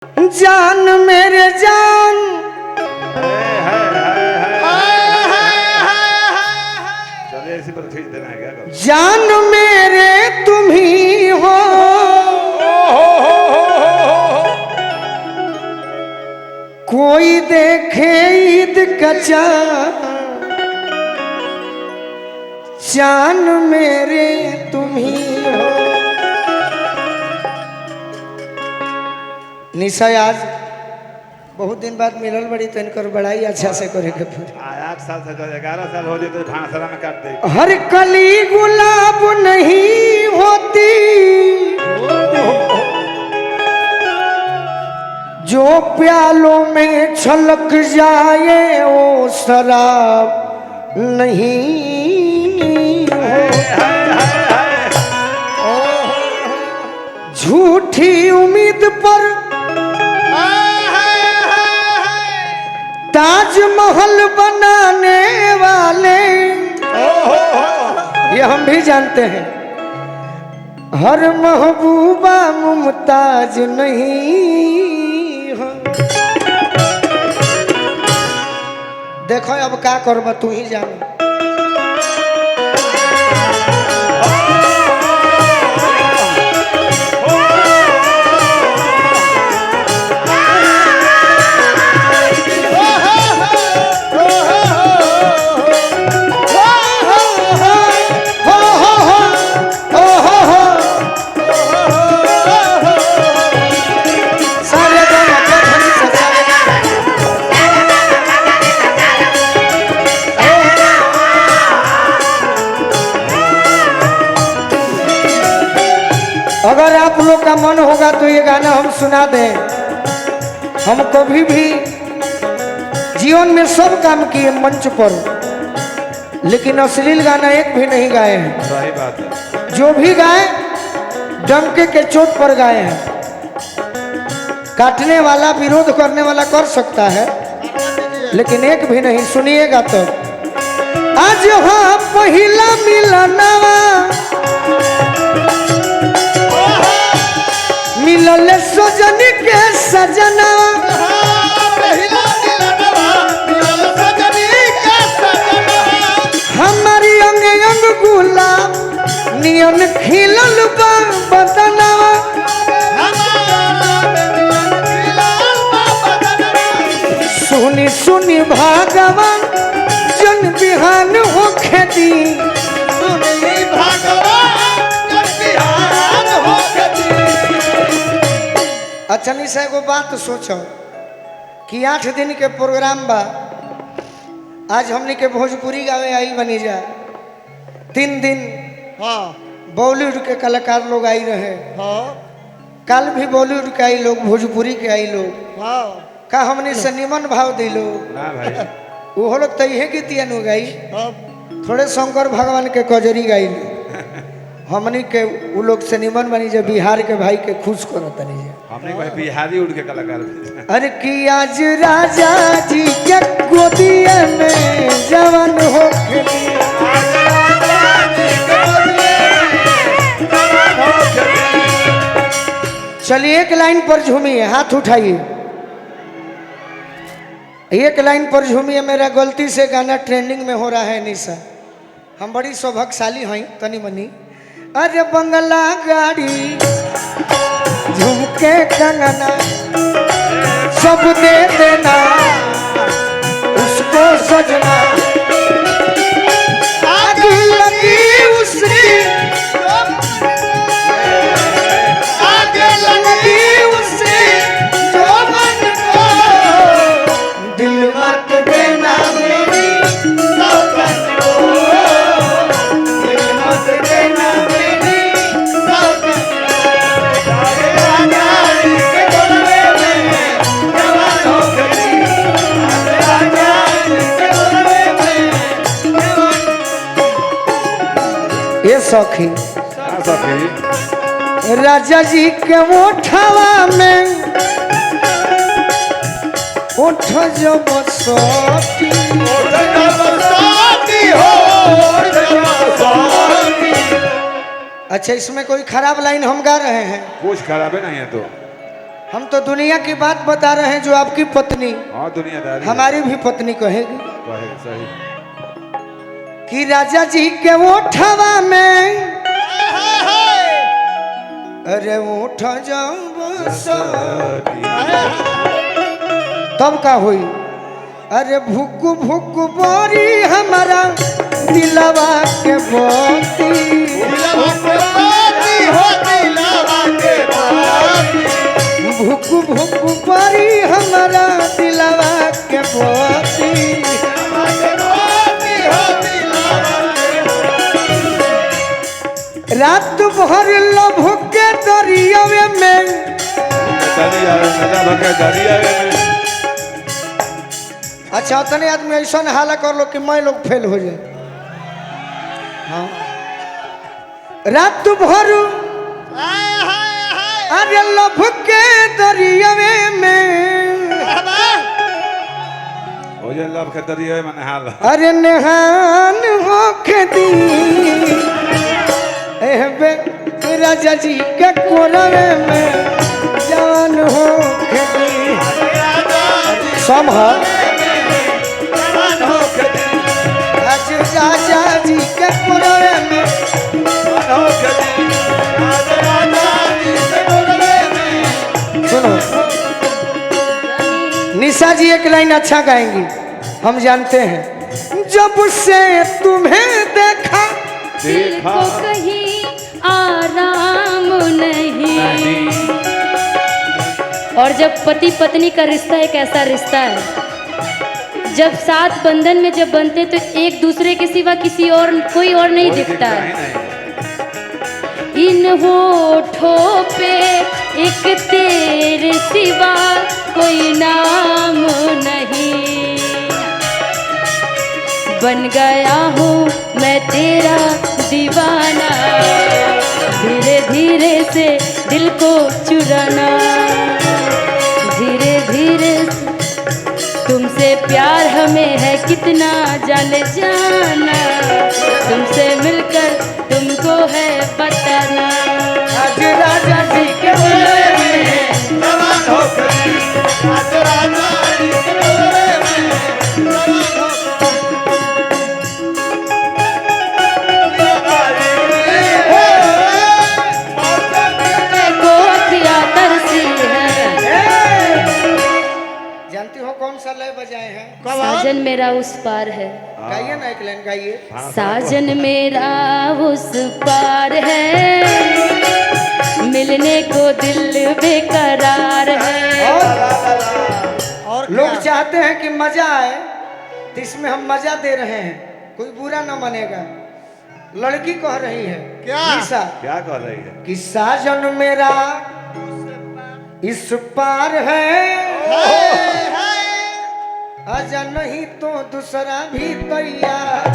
जान मेरे जान चलिए इसी पर खींच देना है क्या? जान मेरे तुम ही हो, कोई देखे ईद का चान मेरे तुम ही हो। निशा आज बहुत दिन बाद मिलल बड़ी तो इनकर बड़ाई अच्छा से करे के पूरी। 8 साल से 11 साल हो जाए तो भाषा में काट दे। हर कली गुलाब नहीं होती, जो प्यालों में छलक जाए वो शराब नहीं हो। झूठी उम्मीद पर ताजमहल बनाने वाले ये हम भी जानते हैं, हर महबूबा मुमताज नहीं हो। देखो अब क्या करब तू ही जान। अगर आप लोग का मन होगा तो ये गाना हम सुना दें। हम कभी भी जीवन में सब काम किए मंच पर, लेकिन अश्लील गाना एक भी नहीं गाए हैं। सही बात है। जो भी गाए डंके के चोट पर गाए हैं। काटने वाला विरोध करने वाला कर सकता है, लेकिन एक भी नहीं। सुनिएगा तो आज हाँ पहला मिलनवा मिलल सजनी के सजना, हमारी अंग अंग गुलाब नियन खिलल बदनवा। सुनी सुनी भगवान जन बिहान हो खेती, अच्छा निशा एगो बात सोचो कि 8 दिन के प्रोग्राम बा, आज हमने के भोजपुरी गावे आई बनी जा। 3 दिन बॉलीवुड के कलाकार लोग आई रहे। कल भी बॉलीवुड के आई लोग, भोजपुरी के आई लोग। का हमने से निमन भाव दिलो ना भाई, वो लोग तो यही गीतिया नु गाई, थोड़े शंकर भगवान के कजरी गाई। हमनी के वो लोग से निमन बनी जब बिहार के भाई के खुश करो तनी जे। हमने भाई बिहारी उड़ के कलाकार। अरे कि आज राजा जी के गोदिया में जवान हो खेली, चलिए एक लाइन पर झूमिए, हाथ उठाइए, एक लाइन पर झूमिए। मेरा गलती से गाना ट्रेंडिंग में हो रहा है निशा, हम बड़ी सौभाग्यशाली हैं तनी मनी। अरे बंगला गाड़ी झुमके कंगना सब दे देना उसको सजना, आग लगी उसकी आग लगी उससे जो मन को, दिल मत देना मेरी सौगंध को, दिल मत देना मेरी सौगंध को। राजा जी के गोलवे में जवान हो गई, राजा जी के गोलवे में जवान। ये सखी राजा जी के ओठवा में ओठ जो बसती हो। अच्छा इसमें कोई खराब लाइन हम गा रहे हैं? कुछ खराब है नहीं है तो हम तो दुनिया की बात बता रहे हैं जो आपकी पत्नी हाँ दुनियादारी हमारी भी पत्नी कहेगी कहे सही कि राजा जी के ओठवा में अरे उठ जाओ तब का हुई अरे भुक्कू भुक्कू बोरी हमारा दिलवा के बोती भुक्कू भुक्कू बोरी हमारा दिलवा के बोती रात भर लभ के दरिया में अच्छा उतने आदमी ऐसा हाला कर लो कि मैं लोग फेल हो जाए हाँ रात भर अरे लभ के दरिया में हो जाए लव के दरिया में नहा लो अरे नहान हो के दी बे राजा जी के कोरवे में जान हो के दी समझ आज राजा जी के कोरवे में सुनो निशा जी एक लाइन अच्छा गाएंगी हम जानते हैं जब से तुम्हें देखा दिल को कहीं आराम नहीं। और जब पति पत्नी का रिश्ता एक ऐसा रिश्ता है जब सात बंधन में जब बनते तो एक दूसरे के सिवा किसी और कोई और नहीं दिखता है। इन होठों पे एक तेरे सिवा कोई नाम नहीं। बन गया हूँ मैं तेरा दीवाना धीरे धीरे से दिल को चुराना धीरे धीरे तुमसे प्यार हमें है कितना जाने जाना तुमसे मिलकर तुमको है बताना। आज राजा जी के कोरवे में जवान हो गई आज राजा जी के कोरवे में जवान हो कौन सा लय बजाए हैं साजन मेरा उस पार है गाइए ना एक लाइन गाइए साजन मेरा उस पार है मिलने को दिल बेकरार है। और लोग चाहते हैं कि मजा आए तो इसमें हम मजा दे रहे हैं कोई बुरा ना मानेगा। लड़की कह रही है क्या कह रही है कि साजन मेरा इस पार है आजा नहीं तो दूसरा भी तैयार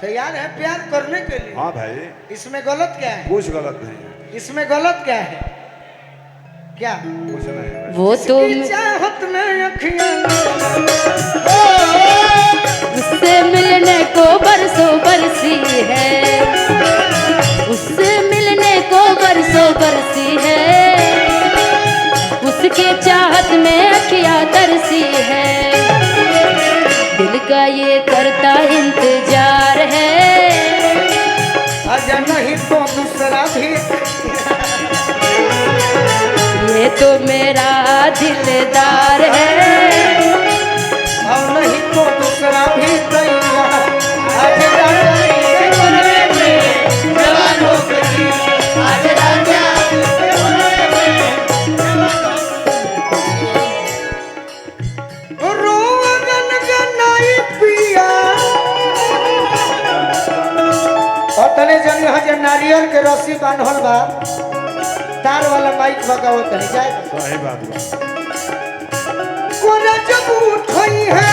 तैयार है प्यार करने के लिए। हाँ भाई इसमें गलत क्या है कुछ गलत नहीं है इसमें गलत क्या है क्या कुछ नहीं है वो तो चाहत में अखियां उससे मिलने को बरसों बरसी है उससे मिलने को बरसों बरसी है उसके चाहत में अखियां तरसी है दिल का ये करता इंतजार है आजा नहीं तो दूसरा भी ये तो मेरा दिलदार है और नहीं तो दूसरा भी तैयार आज राजा जी के कोरवे में जवान हो गई आज राजा जी के कोरवे में रोगन गनाई पिया और तने जन हजे नारियल के रस्सी बांधल बा तार वाला माइक बगाओ तनी जाए सही बात बा कोना जब उठाई है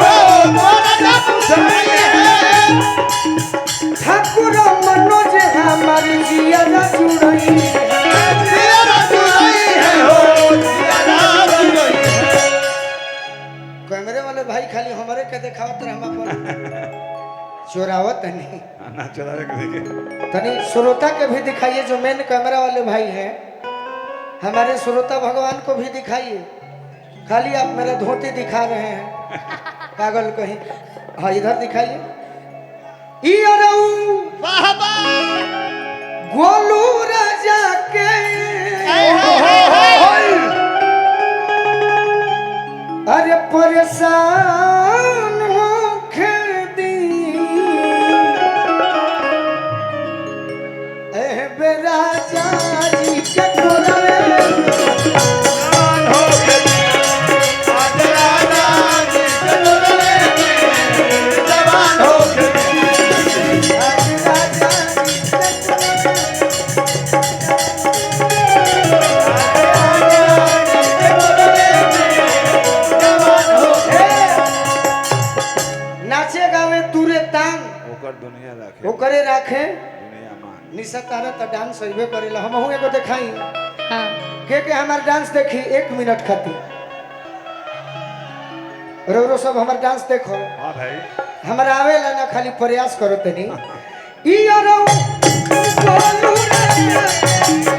हो कोना जब उठाई है ठाकुर मनोज हमार जिया जुड़ई है हो कैमरे वाले भाई खाली हमारे के दिखावत रहे हम अपन चोरावत नहीं ना चलावे के देखिए तनी श्रोता के भी दिखाइए, जो मेन कैमरा वाले भाई हैं हमारे श्रोता भगवान को भी दिखाइए। खाली आप मेरा धोती दिखा रहे हैं पागल कहीं। हाँ इधर दिखाइए। गोलू राजा के अरे परेशान होके दी राजा जी के कोलवे नाचे गावे तुरे तांग ओकर दुनिया राखे ओकरे राखे दुनिया मान निशा तारा तो डांस सहीबे करेला। हमहू एगो देखाई हाँ के हमार डांस देखी 1 मिनट खातिर। रो सब हमार डांस देखो। हां भाई हमारा आवेला ना, खाली प्रयास करो तनी। ई अरौ बोलू रे